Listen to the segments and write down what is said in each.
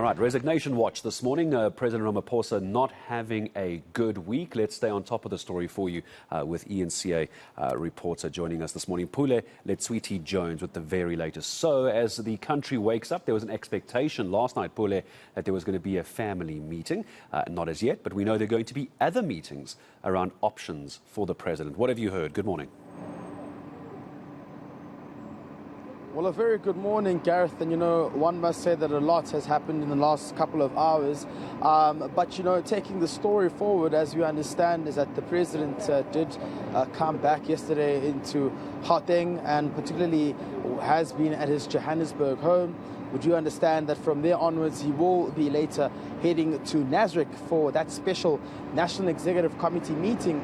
right, resignation watch this morning. President Ramaphosa not having a good week. Let's stay on top of the story for you with eNCA reporter joining us this morning, Pule Letshwiti-Jones, with the very latest. So, as the country wakes up, there was an expectation last night, Pule, that there was going to be a family meeting. Not as yet, but we know there are going to be other meetings around options for the president. What have you heard? Good morning. Well, a very good morning, Gareth. And, one must say that a lot has happened in the last couple of hours. But, taking the story forward, as we understand, is that the president did come back yesterday into Gauteng and particularly has been at his Johannesburg home. We do understand that from there onwards, he will be later heading to Nasrec for that special National Executive Committee meeting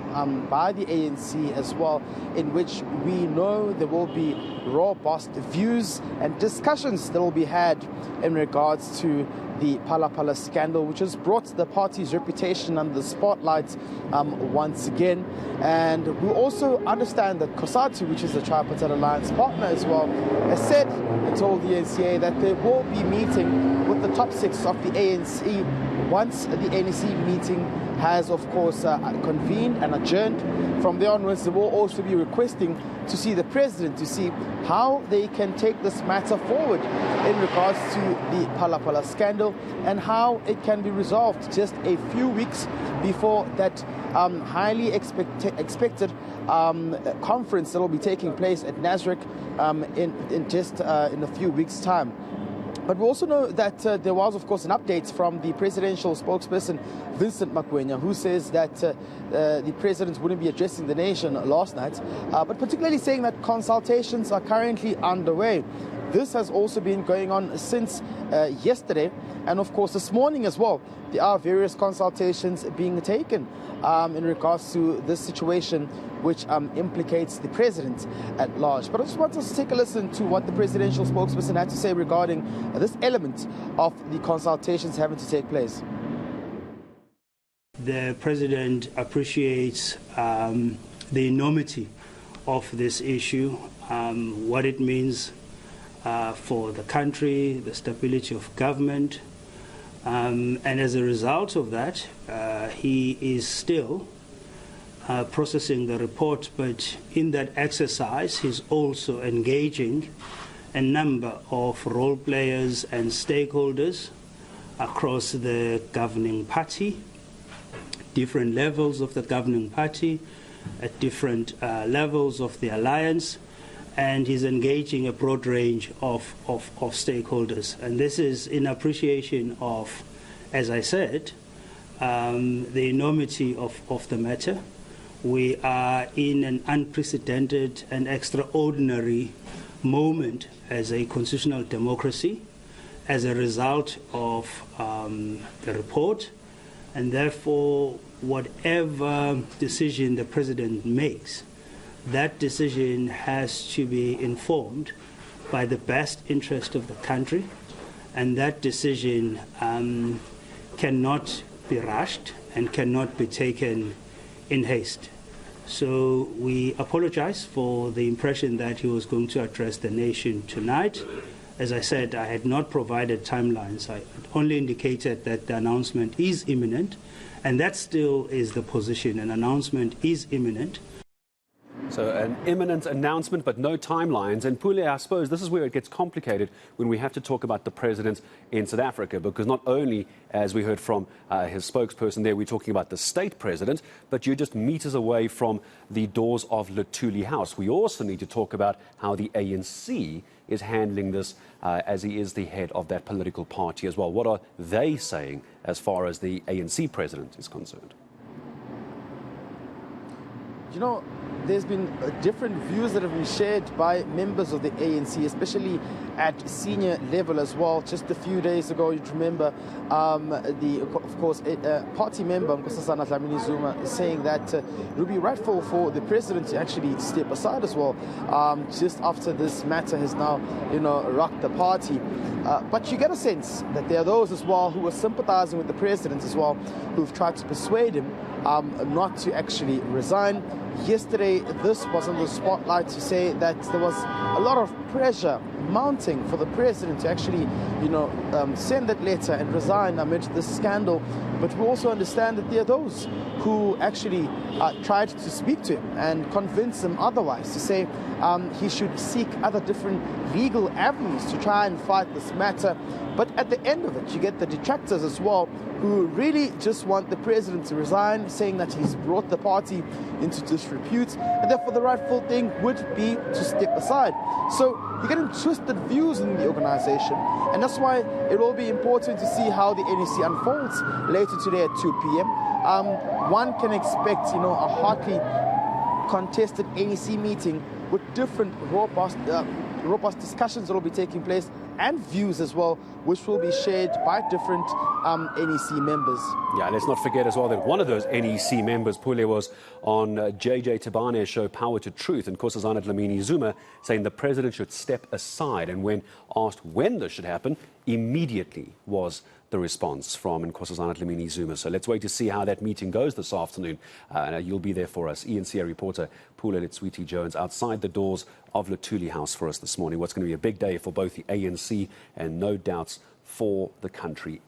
by the ANC as well, in which we know there will be robust views and discussions that will be had in regards to the Phala-Phala scandal, which has brought the party's reputation under the spotlight once again. And we also understand that COSATU, which is the Tripartite Alliance partner as well, has said and told the eNCA that they will be meeting with the top six of the ANC once the ANC meeting has, of course, convened and adjourned. From there onwards, they will also be requesting to see the president to see how they can take this matter forward in regards to the Phala-Phala scandal and how it can be resolved just a few weeks before that highly expected conference that will be taking place at Nasrec in a few weeks' time. But we also know that there was, of course, an update from the presidential spokesperson, Vincent Makwenya, who says that the president wouldn't be addressing the nation last night, but particularly saying that consultations are currently underway. This has also been going on since yesterday, and of course this morning as well. There are various consultations being taken in regards to this situation, which implicates the president at large. But I just want us to take a listen to what the presidential spokesperson had to say regarding this element of the consultations having to take place. The president appreciates the enormity of this issue, what it means for the country, the stability of government, and as a result of that, he is still processing the report, but in that exercise, he's also engaging a number of role players and stakeholders across the governing party, different levels of the governing party, at different levels of the alliance, and he's engaging a broad range of stakeholders. And this is in appreciation of, as I said, the enormity of the matter. We are in an unprecedented and extraordinary moment as a constitutional democracy as a result of the report, and therefore whatever decision the president makes, that decision has to be informed by the best interest of the country, and that decision cannot be rushed and cannot be taken in haste. So we apologize for the impression that he was going to address the nation tonight. As I said, I had not provided timelines. I only indicated that the announcement is imminent, and that still is the position. An announcement is imminent. So an imminent announcement, but no timelines. And Pule, I suppose this is where it gets complicated when we have to talk about the president in South Africa, because not only, as we heard from his spokesperson there, we're talking about the state president, but you're just meters away from the doors of Luthuli House. We also need to talk about how the ANC is handling this, as he is the head of that political party as well. What are they saying as far as the ANC president is concerned? There's been different views that have been shared by members of the ANC, especially at senior level as well. Just a few days ago, you'd remember of course, party member Nkosazana Dlamini Zuma saying that it would be rightful for the president to actually step aside as well, just after this matter has now, rocked the party. But you get a sense that there are those as well who are sympathizing with the president as well, who've tried to persuade him not to actually resign. Yesterday, this was on the spotlight to say that there was a lot of pressure mounting for the president to actually, send that letter and resign amid this scandal. But we also understand that there are those who actually tried to speak to him and convince him otherwise, to say he should seek other different legal avenues to try and fight this matter. But at the end of it, you get the detractors as well, who really just want the president to resign, saying that he's brought the party into disrepute, and therefore the rightful thing would be to step aside. So you're getting twisted views in the organization, and that's why it will be important to see how the NEC unfolds later today at 2 p.m. One can expect, a hotly contested NEC meeting with different robust discussions that will be taking place, and views as well, which will be shared by different NEC members. Yeah, let's not forget as well that one of those NEC members, Pule, was on JJ Tabane's show Power to Truth, and Nkosazana Dlamini-Zuma saying the president should step aside. And when asked when this should happen, immediately was the response from Nkosazana Dlamini-Zuma. So let's wait to see how that meeting goes this afternoon. You'll be there for us. eNCA reporter Pule Letshwiti-Jones outside the doors of Luthuli House for us this morning. What's going to be a big day for both the ANC and no doubts for the country.